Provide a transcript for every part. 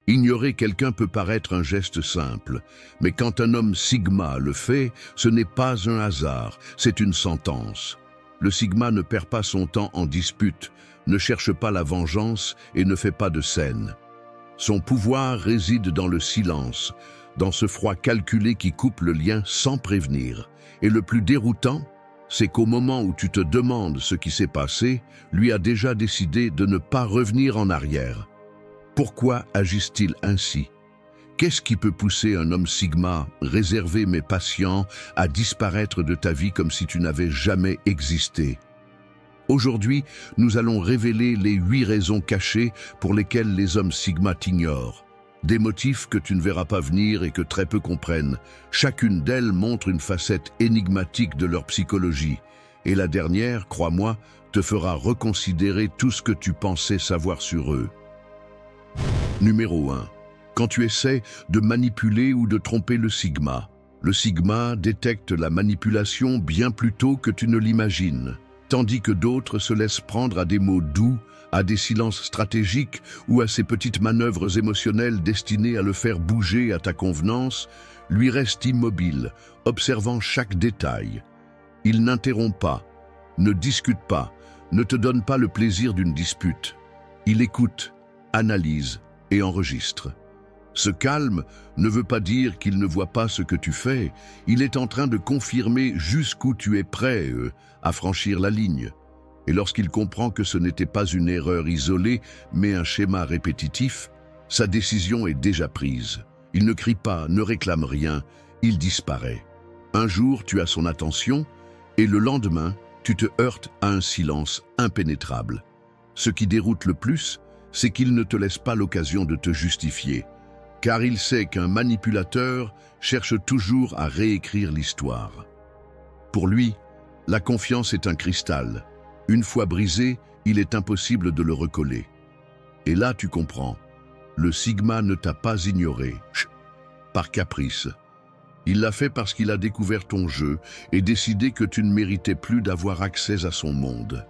Ignorer quelqu'un peut paraître un geste simple, mais quand un homme sigma le fait, ce n'est pas un hasard, c'est une sentence. Le sigma ne perd pas son temps en dispute, ne cherche pas la vengeance et ne fait pas de scène. Son pouvoir réside dans le silence, dans ce froid calculé qui coupe le lien sans prévenir. Et le plus déroutant, c'est qu'au moment où tu te demandes ce qui s'est passé, lui a déjà décidé de ne pas revenir en arrière. Pourquoi agisse-t-il ainsi? Qu'est-ce qui peut pousser un homme sigma, réservé mais patient, à disparaître de ta vie comme si tu n'avais jamais existé? Aujourd'hui, nous allons révéler les 8 raisons cachées pour lesquelles les hommes sigma t'ignorent. Des motifs que tu ne verras pas venir et que très peu comprennent. Chacune d'elles montre une facette énigmatique de leur psychologie. Et la dernière, crois-moi, te fera reconsidérer tout ce que tu pensais savoir sur eux. Numéro 1. Quand tu essaies de manipuler ou de tromper le sigma détecte la manipulation bien plus tôt que tu ne l'imagines, tandis que d'autres se laissent prendre à des mots doux, à des silences stratégiques ou à ces petites manœuvres émotionnelles destinées à le faire bouger à ta convenance. Lui reste immobile, observant chaque détail. Il n'interrompt pas, ne discute pas, ne te donne pas le plaisir d'une dispute. Il écoute, analyse et enregistre. Ce calme ne veut pas dire qu'il ne voit pas ce que tu fais, il est en train de confirmer jusqu'où tu es prêt à franchir la ligne. Et lorsqu'il comprend que ce n'était pas une erreur isolée, mais un schéma répétitif, sa décision est déjà prise. Il ne crie pas, ne réclame rien, il disparaît. Un jour, tu as son attention, et le lendemain, tu te heurtes à un silence impénétrable. Ce qui déroute le plus, c'est qu'il ne te laisse pas l'occasion de te justifier, car il sait qu'un manipulateur cherche toujours à réécrire l'histoire. Pour lui, la confiance est un cristal. Une fois brisé, il est impossible de le recoller. Et là, tu comprends, le sigma ne t'a pas ignoré, par caprice. Il l'a fait parce qu'il a découvert ton jeu et décidé que tu ne méritais plus d'avoir accès à son monde.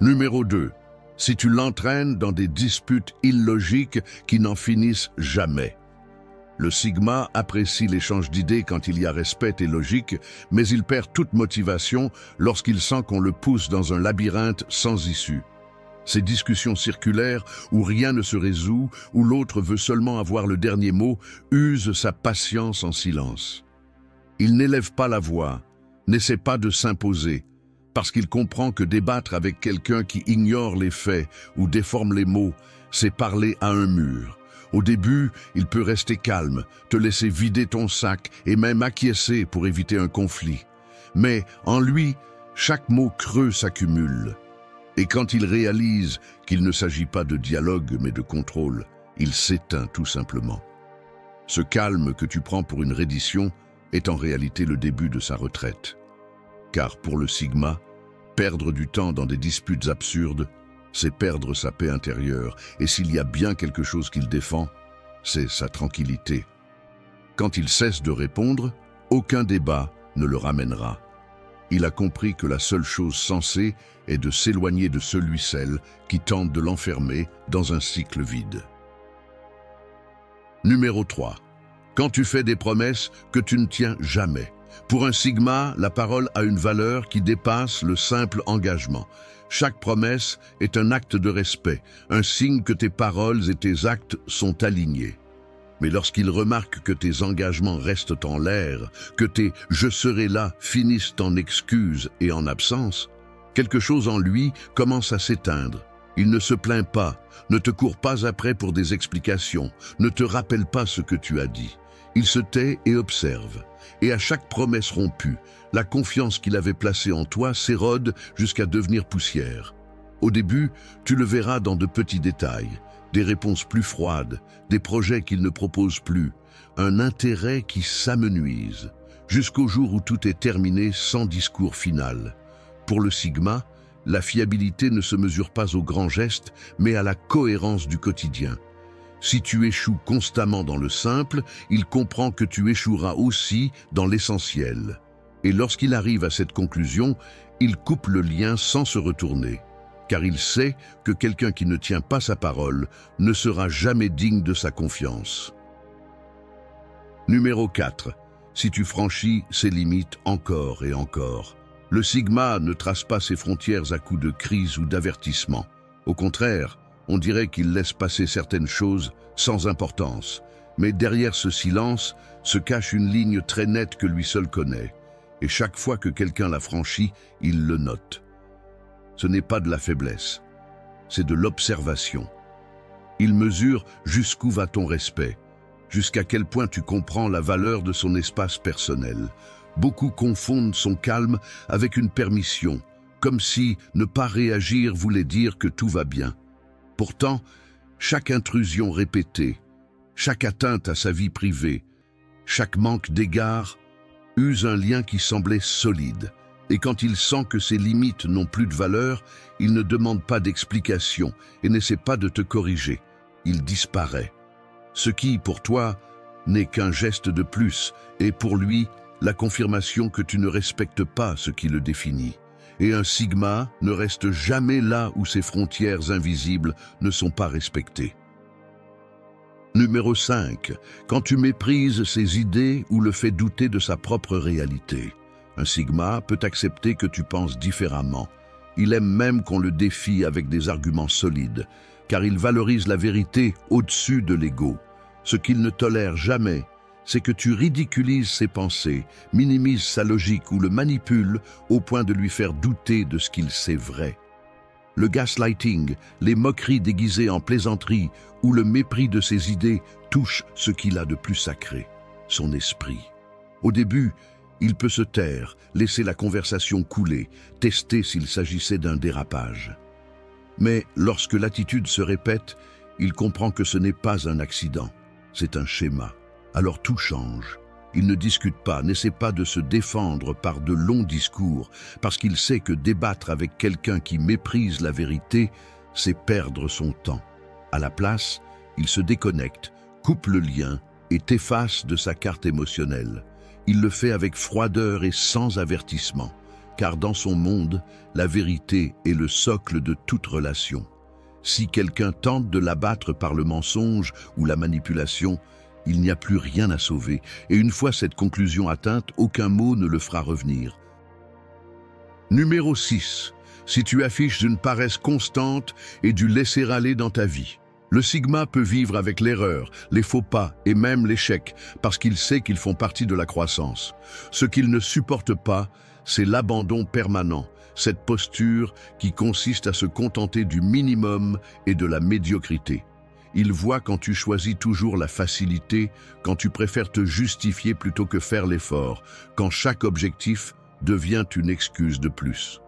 Numéro 2. Si tu l'entraînes dans des disputes illogiques qui n'en finissent jamais. Le sigma apprécie l'échange d'idées quand il y a respect et logique, mais il perd toute motivation lorsqu'il sent qu'on le pousse dans un labyrinthe sans issue. Ces discussions circulaires où rien ne se résout, où l'autre veut seulement avoir le dernier mot, usent sa patience en silence. Il n'élève pas la voix, n'essaie pas de s'imposer, parce qu'il comprend que débattre avec quelqu'un qui ignore les faits ou déforme les mots, c'est parler à un mur. Au début, il peut rester calme, te laisser vider ton sac et même acquiescer pour éviter un conflit. Mais en lui, chaque mot creux s'accumule. Et quand il réalise qu'il ne s'agit pas de dialogue mais de contrôle, il s'éteint tout simplement. Ce calme que tu prends pour une reddition est en réalité le début de sa retraite. Car pour le sigma, perdre du temps dans des disputes absurdes, c'est perdre sa paix intérieure, et s'il y a bien quelque chose qu'il défend, c'est sa tranquillité. Quand il cesse de répondre, aucun débat ne le ramènera. Il a compris que la seule chose sensée est de s'éloigner de celui-celle qui tente de l'enfermer dans un cycle vide. Numéro 3. Quand tu fais des promesses que tu ne tiens jamais. Pour un sigma, la parole a une valeur qui dépasse le simple engagement. Chaque promesse est un acte de respect, un signe que tes paroles et tes actes sont alignés. Mais lorsqu'il remarque que tes engagements restent en l'air, que tes « je serai là » finissent en excuses et en absence, quelque chose en lui commence à s'éteindre. Il ne se plaint pas, ne te court pas après pour des explications, ne te rappelle pas ce que tu as dit. Il se tait et observe. Et à chaque promesse rompue, la confiance qu'il avait placée en toi s'érode jusqu'à devenir poussière. Au début, tu le verras dans de petits détails, des réponses plus froides, des projets qu'il ne propose plus, un intérêt qui s'amenuise, jusqu'au jour où tout est terminé sans discours final. Pour le sigma, la fiabilité ne se mesure pas aux grands gestes, mais à la cohérence du quotidien. Si tu échoues constamment dans le simple, il comprend que tu échoueras aussi dans l'essentiel. Et lorsqu'il arrive à cette conclusion, il coupe le lien sans se retourner. car il sait que quelqu'un qui ne tient pas sa parole ne sera jamais digne de sa confiance. Numéro 4. Si tu franchis ses limites encore et encore. Le Sigma ne trace pas ses frontières à coups de crise ou d'avertissement. Au contraire, on dirait qu'il laisse passer certaines choses sans importance. Mais derrière ce silence se cache une ligne très nette que lui seul connaît. Et chaque fois que quelqu'un la franchit, il le note. Ce n'est pas de la faiblesse, c'est de l'observation. Il mesure jusqu'où va ton respect, jusqu'à quel point tu comprends la valeur de son espace personnel. Beaucoup confondent son calme avec une permission, comme si ne pas réagir voulait dire que tout va bien. Pourtant, chaque intrusion répétée, chaque atteinte à sa vie privée, chaque manque d'égard use un lien qui semblait solide. Et quand il sent que ses limites n'ont plus de valeur, il ne demande pas d'explication et n'essaie pas de te corriger. Il disparaît. Ce qui, pour toi, n'est qu'un geste de plus, et pour lui, la confirmation que tu ne respectes pas ce qui le définit. Et un Sigma ne reste jamais là où ses frontières invisibles ne sont pas respectées. Numéro 5. Quand tu méprises ses idées ou le fais douter de sa propre réalité. Un Sigma peut accepter que tu penses différemment. Il aime même qu'on le défie avec des arguments solides, car il valorise la vérité au-dessus de l'ego. Ce qu'il ne tolère jamais, c'est que tu ridiculises ses pensées, minimises sa logique ou le manipules au point de lui faire douter de ce qu'il sait vrai. Le gaslighting, les moqueries déguisées en plaisanterie ou le mépris de ses idées touchent ce qu'il a de plus sacré, son esprit. Au début, il peut se taire, laisser la conversation couler, tester s'il s'agissait d'un dérapage. Mais lorsque l'attitude se répète, il comprend que ce n'est pas un accident, c'est un schéma. Alors tout change. Il ne discute pas, n'essaie pas de se défendre par de longs discours, parce qu'il sait que débattre avec quelqu'un qui méprise la vérité, c'est perdre son temps. À la place, il se déconnecte, coupe le lien et t'efface de sa carte émotionnelle. Il le fait avec froideur et sans avertissement, car dans son monde, la vérité est le socle de toute relation. Si quelqu'un tente de l'abattre par le mensonge ou la manipulation, il n'y a plus rien à sauver, et une fois cette conclusion atteinte, aucun mot ne le fera revenir. Numéro 6. Si tu affiches une paresse constante et du laisser-aller dans ta vie. Le Sigma peut vivre avec l'erreur, les faux pas et même l'échec, parce qu'il sait qu'ils font partie de la croissance. Ce qu'il ne supporte pas, c'est l'abandon permanent, cette posture qui consiste à se contenter du minimum et de la médiocrité. Il voit quand tu choisis toujours la facilité, quand tu préfères te justifier plutôt que faire l'effort, quand chaque objectif devient une excuse de plus.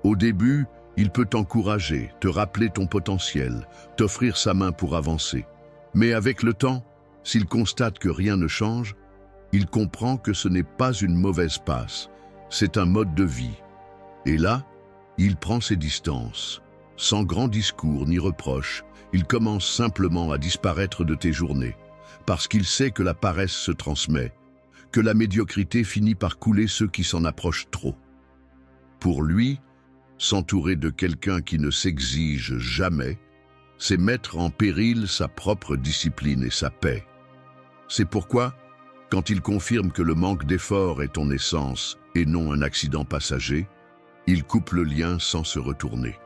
Au début, il peut t'encourager, te rappeler ton potentiel, t'offrir sa main pour avancer. Mais avec le temps, s'il constate que rien ne change, il comprend que ce n'est pas une mauvaise passe, c'est un mode de vie. Et là, il prend ses distances. Sans grand discours ni reproche, il commence simplement à disparaître de tes journées, parce qu'il sait que la paresse se transmet, que la médiocrité finit par couler ceux qui s'en approchent trop. Pour lui, s'entourer de quelqu'un qui ne s'exige jamais, c'est mettre en péril sa propre discipline et sa paix. C'est pourquoi, quand il confirme que le manque d'effort est ton essence et non un accident passager, il coupe le lien sans se retourner.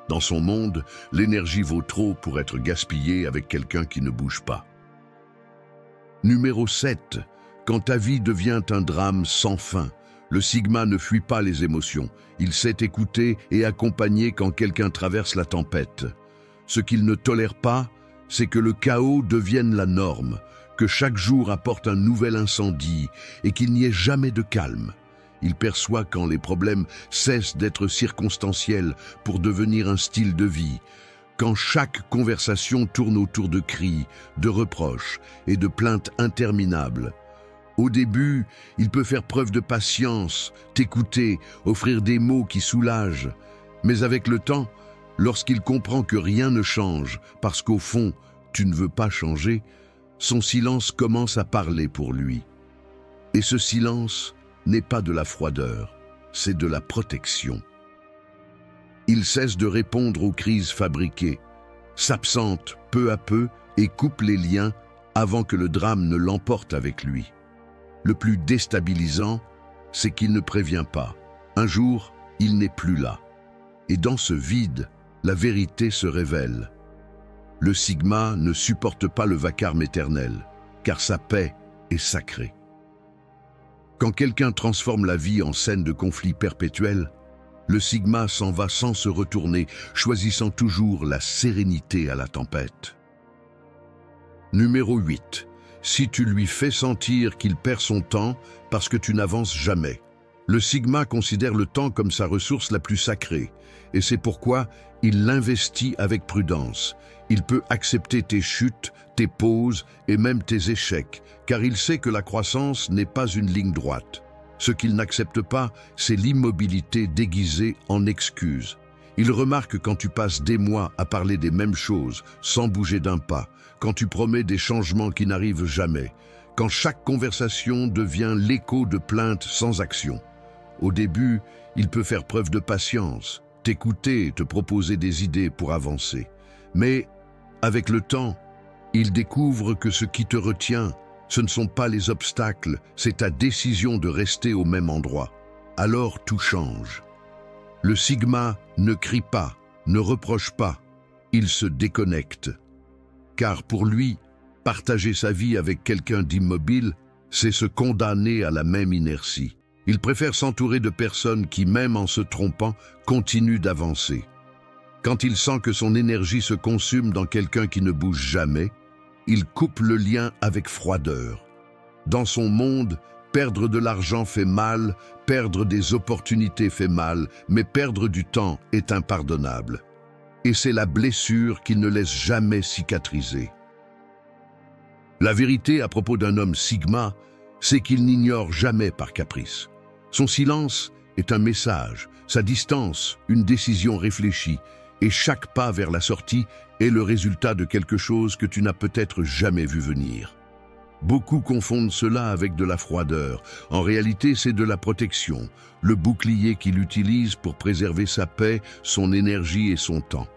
Dans son monde, l'énergie vaut trop pour être gaspillée avec quelqu'un qui ne bouge pas. Numéro 7. Quand ta vie devient un drame sans fin, le Sigma ne fuit pas les émotions. Il sait écouter et accompagner quand quelqu'un traverse la tempête. Ce qu'il ne tolère pas, c'est que le chaos devienne la norme, que chaque jour apporte un nouvel incendie et qu'il n'y ait jamais de calme. Il perçoit quand les problèmes cessent d'être circonstanciels pour devenir un style de vie, quand chaque conversation tourne autour de cris, de reproches et de plaintes interminables. Au début, il peut faire preuve de patience, t'écouter, offrir des mots qui soulagent. Mais avec le temps, lorsqu'il comprend que rien ne change, parce qu'au fond, tu ne veux pas changer, son silence commence à parler pour lui. Et ce silence n'est pas de la froideur, c'est de la protection. Il cesse de répondre aux crises fabriquées, s'absente peu à peu et coupe les liens avant que le drame ne l'emporte avec lui. Le plus déstabilisant, c'est qu'il ne prévient pas. Un jour, il n'est plus là. Et dans ce vide, la vérité se révèle. Le Sigma ne supporte pas le vacarme éternel, car sa paix est sacrée. Quand quelqu'un transforme la vie en scène de conflit perpétuel, le Sigma s'en va sans se retourner, choisissant toujours la sérénité à la tempête. Numéro 8. Si tu lui fais sentir qu'il perd son temps parce que tu n'avances jamais. Le Sigma considère le temps comme sa ressource la plus sacrée, et c'est pourquoi il l'investit avec prudence. Il peut accepter tes chutes, tes pauses et même tes échecs, car il sait que la croissance n'est pas une ligne droite. Ce qu'il n'accepte pas, c'est l'immobilité déguisée en excuse. Il remarque quand tu passes des mois à parler des mêmes choses, sans bouger d'un pas, quand tu promets des changements qui n'arrivent jamais, quand chaque conversation devient l'écho de plaintes sans action. Au début, il peut faire preuve de patience, t'écouter et te proposer des idées pour avancer. Mais, avec le temps, il découvre que ce qui te retient, ce ne sont pas les obstacles, c'est ta décision de rester au même endroit. Alors tout change. Le Sigma ne crie pas, ne reproche pas, il se déconnecte. Car pour lui, partager sa vie avec quelqu'un d'immobile, c'est se condamner à la même inertie. Il préfère s'entourer de personnes qui, même en se trompant, continuent d'avancer. Quand il sent que son énergie se consume dans quelqu'un qui ne bouge jamais, il coupe le lien avec froideur. Dans son monde, perdre de l'argent fait mal, perdre des opportunités fait mal, mais perdre du temps est impardonnable. Et c'est la blessure qu'il ne laisse jamais cicatriser. La vérité à propos d'un homme Sigma, c'est qu'il n'ignore jamais par caprice. Son silence est un message, sa distance, une décision réfléchie, et chaque pas vers la sortie est le résultat de quelque chose que tu n'as peut-être jamais vu venir. Beaucoup confondent cela avec de la froideur. En réalité, c'est de la protection, le bouclier qu'il utilise pour préserver sa paix, son énergie et son temps.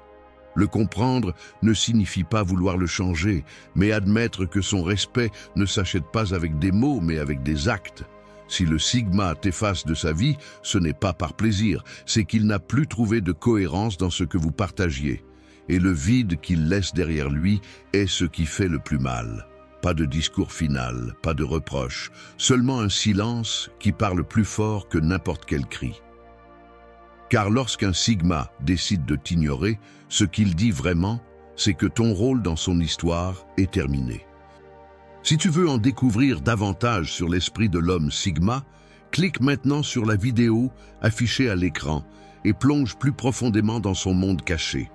Le comprendre ne signifie pas vouloir le changer, mais admettre que son respect ne s'achète pas avec des mots, mais avec des actes. Si le Sigma t'efface de sa vie, ce n'est pas par plaisir, c'est qu'il n'a plus trouvé de cohérence dans ce que vous partagiez. Et le vide qu'il laisse derrière lui est ce qui fait le plus mal. Pas de discours final, pas de reproche, seulement un silence qui parle plus fort que n'importe quel cri. Car lorsqu'un Sigma décide de t'ignorer, ce qu'il dit vraiment, c'est que ton rôle dans son histoire est terminé. Si tu veux en découvrir davantage sur l'esprit de l'homme Sigma, clique maintenant sur la vidéo affichée à l'écran et plonge plus profondément dans son monde caché.